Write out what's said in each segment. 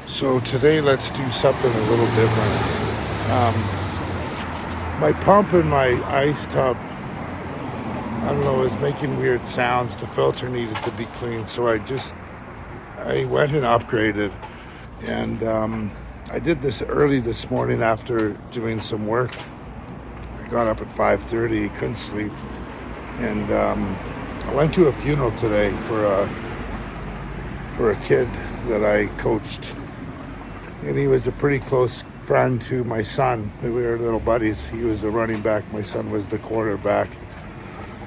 So today let's do something a little different. My pump in my ice tub, I don't know, is making weird sounds. The filter needed to be cleaned, so I went and upgraded. And I did this early this morning after doing some work. I got up at 5:30, couldn't sleep, and I went to a funeral today for a kid that I coached. And he was a pretty close friend to my son. We were little buddies. He was a running back. My son was the quarterback,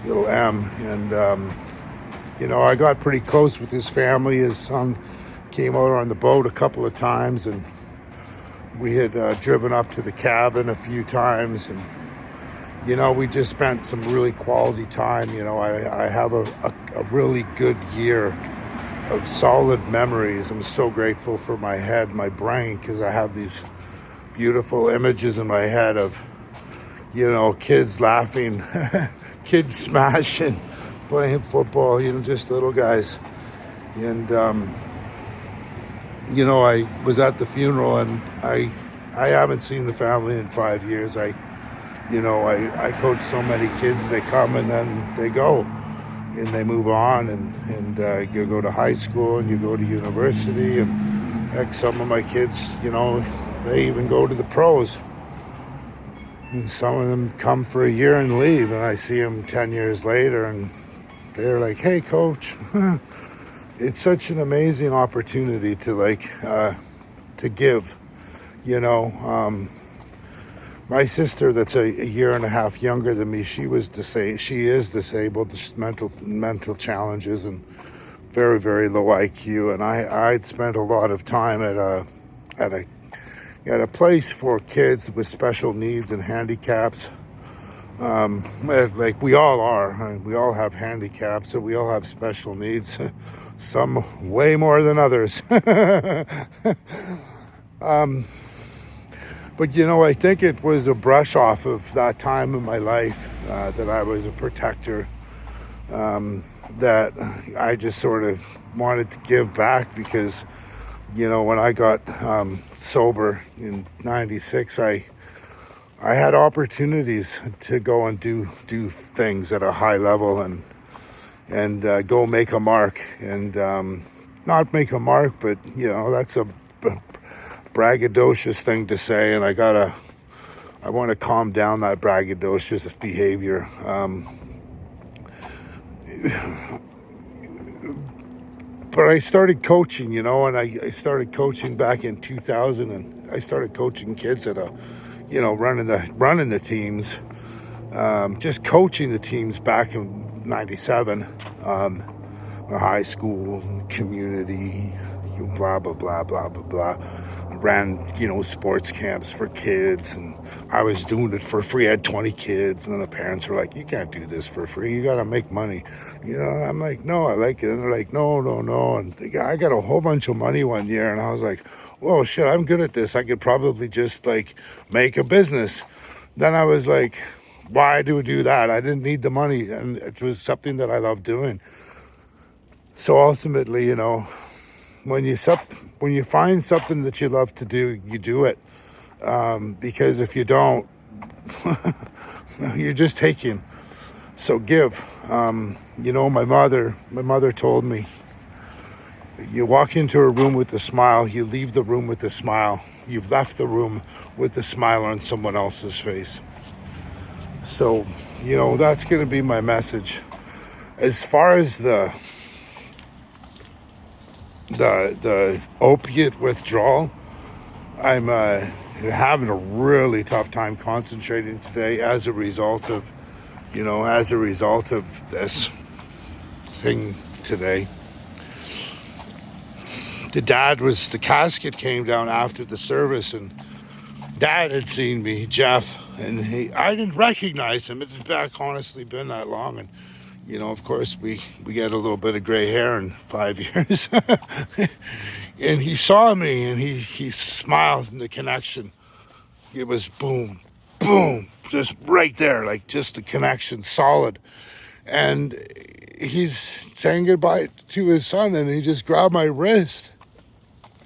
little M. And, I got pretty close with his family. His son came out on the boat a couple of times, and we had driven up to the cabin a few times. And, we just spent some really quality time. I have a really good year of solid memories. I'm so grateful for my head, my brain, because I have these beautiful images in my head of, kids laughing, kids smashing, playing football, just little guys. And, I was at the funeral, and I haven't seen the family in 5 years. I coach so many kids, they come and then they go. And they move on, and you go to high school and you go to university, and heck, some of my kids, they even go to the pros. And some of them come for a year and leave, and I see them 10 years later, and they're like, "Hey, coach." It's such an amazing opportunity to give, My sister, that's a year and a half younger than me, she is disabled. She's mental challenges and very, very low IQ. And I'd spent a lot of time at a place for kids with special needs and handicaps. Like we all are. I mean, we all have handicaps, and we all have special needs. Some way more than others. But, I think it was a brush off of that time in my life that I was a protector, that I just sort of wanted to give back because, when I got sober in 96, I had opportunities to go and do things at a high level and go make a mark. And not make a mark, but, that's a braggadocious thing to say, and I want to calm down that braggadocious behavior. But I started coaching, and I started coaching back in 2000, and I started coaching kids at running the teams, just coaching the teams back in 97, high school, community, blah, blah, blah, blah, blah, blah. Ran, sports camps for kids, and I was doing it for free. I had 20 kids, and then the parents were like, "You can't do this for free. You got to make money." I'm like, "No, I like it." And they're like, "No, no, no." And I got a whole bunch of money one year, and I was like, "Whoa, shit, I'm good at this. I could probably just make a business." Then I was like, why do that? I didn't need the money, and it was something that I loved doing. So ultimately, when you find something that you love to do, you do it. Because if you don't, you're just taking. So give. My mother told me, you walk into a room with a smile, you leave the room with a smile. You've left the room with a smile on someone else's face. So, that's going to be my message. As far as the opiate withdrawal, I'm having a really tough time concentrating today as a result of this thing today. The casket came down after the service, and Dad had seen me, Jeff, and I didn't recognize him. It had honestly been that long, and of course, we get a little bit of gray hair in 5 years. And he saw me, and he smiled, and the connection, it was boom, boom, just right there, just the connection, solid. And he's saying goodbye to his son, and he just grabbed my wrist.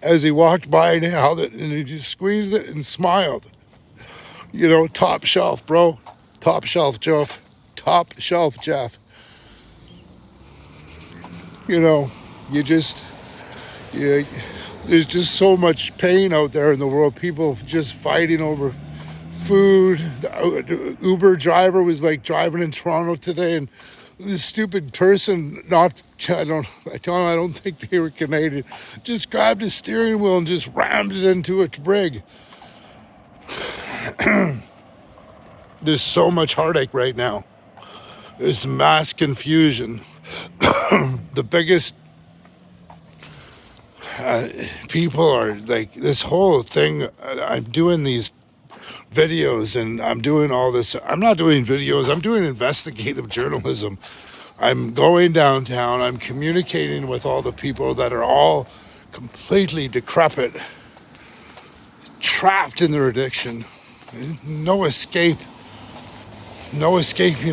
as he walked by and held it, and he just squeezed it and smiled. You know, top shelf, bro. Top shelf, Jeff. Top shelf, Jeff. You know, there's just so much pain out there in the world. People just fighting over food. The Uber driver was like driving in Toronto today, and this stupid person, I don't think they were Canadian, just grabbed his steering wheel and just rammed it into a twig. There's so much heartache right now. There's mass confusion. The biggest people are like, this whole thing, I'm doing these videos and I'm doing all this. I'm not doing videos, I'm doing investigative journalism. I'm going downtown, I'm communicating with all the people that are all completely decrepit, trapped in their addiction. No escaping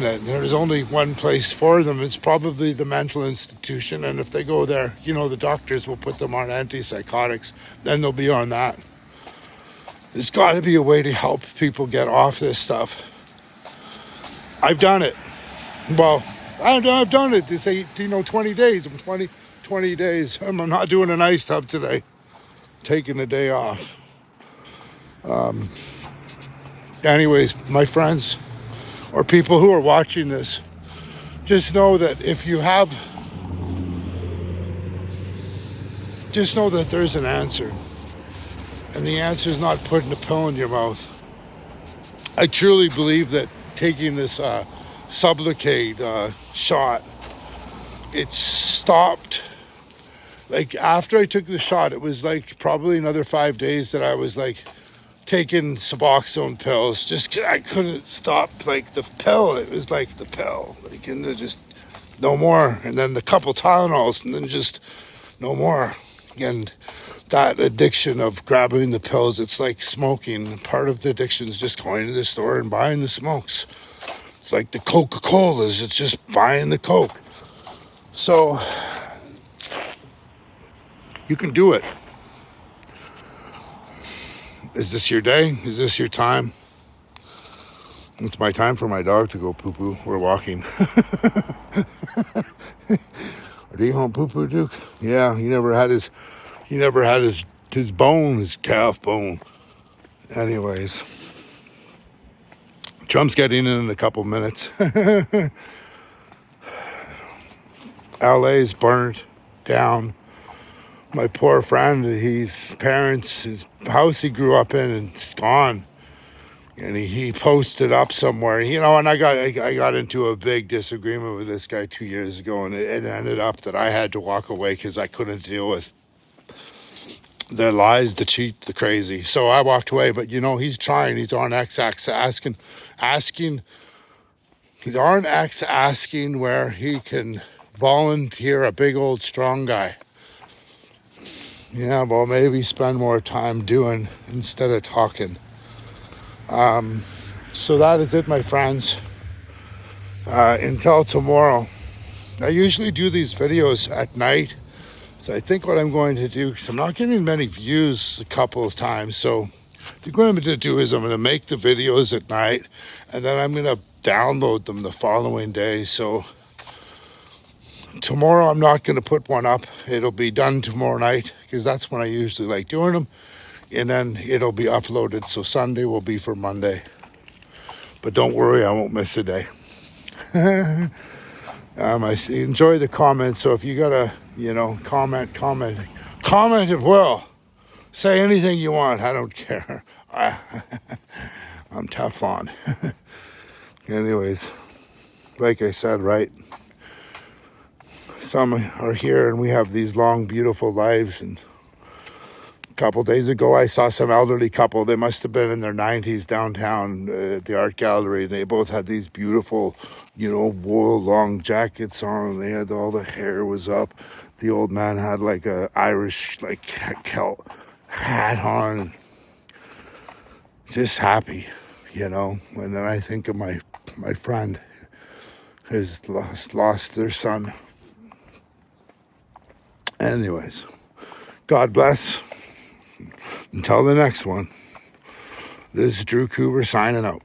it. There's only one place for them. It's probably the mental institution, and if they go there, you know, the doctors will put them on antipsychotics, then they'll be on that. There's got to be a way to help people get off this stuff. I've done it. Well, I've done it. They say, 20 days. I'm 20 days. I'm not doing an ice tub today. Taking a day off. Anyways, my friends, or people who are watching this, just know that just know that there's an answer. And the answer is not putting a pill in your mouth. I truly believe that taking this Sublocade shot, it stopped. Like, after I took the shot, it was like probably another 5 days that I was like taking Suboxone pills, just 'cause I couldn't stop. Like, the pill, it was like the pill, like, and just no more. And then a couple Tylenols, and then just no more. And that addiction of grabbing the pills, it's like smoking. Part of the addiction is just going to the store and buying the smokes. It's like the Coca-Colas, it's just buying the Coke. So you can do it. Is this your day? Is this your time? It's my time for my dog to go poo-poo. We're walking. Are you home poo-poo, Duke? Yeah, he never had his bone, his calf bone. Anyways, Trump's getting in a couple minutes. LA's burnt down. My poor friend, his house he grew up in, and it's gone. And he posted up somewhere, and I got into a big disagreement with this guy 2 years ago, and it ended up that I had to walk away because I couldn't deal with the lies, the cheat, the crazy. So I walked away, but he's trying. He's on X asking. He's on X asking where he can volunteer a big old strong guy. Yeah, well, maybe spend more time doing instead of talking. So that is it, my friends. Until tomorrow. I usually do these videos at night. So I think what I'm going to do, because I'm not getting many views a couple of times, so I think what I'm going to do is I'm going to make the videos at night, and then I'm going to download them the following day. So tomorrow I'm not going to put one up. It'll be done tomorrow night, because that's when I usually like doing them. And then it'll be uploaded. So Sunday will be for Monday. But don't worry, I won't miss a day. I enjoy the comments. So if you got a, comment at will. Say anything you want. I don't care. I'm Teflon. Anyways, like I said, right? Some are here and we have these long, beautiful lives. And a couple days ago, I saw some elderly couple. They must have been in their 90s downtown at the art gallery. They both had these beautiful, wool long jackets on. They had all the hair was up. The old man had like a Irish, Celt hat on. Just happy, And then I think of my friend who's lost their son. Anyways, God bless. Until the next one, this is Drew Coover signing out.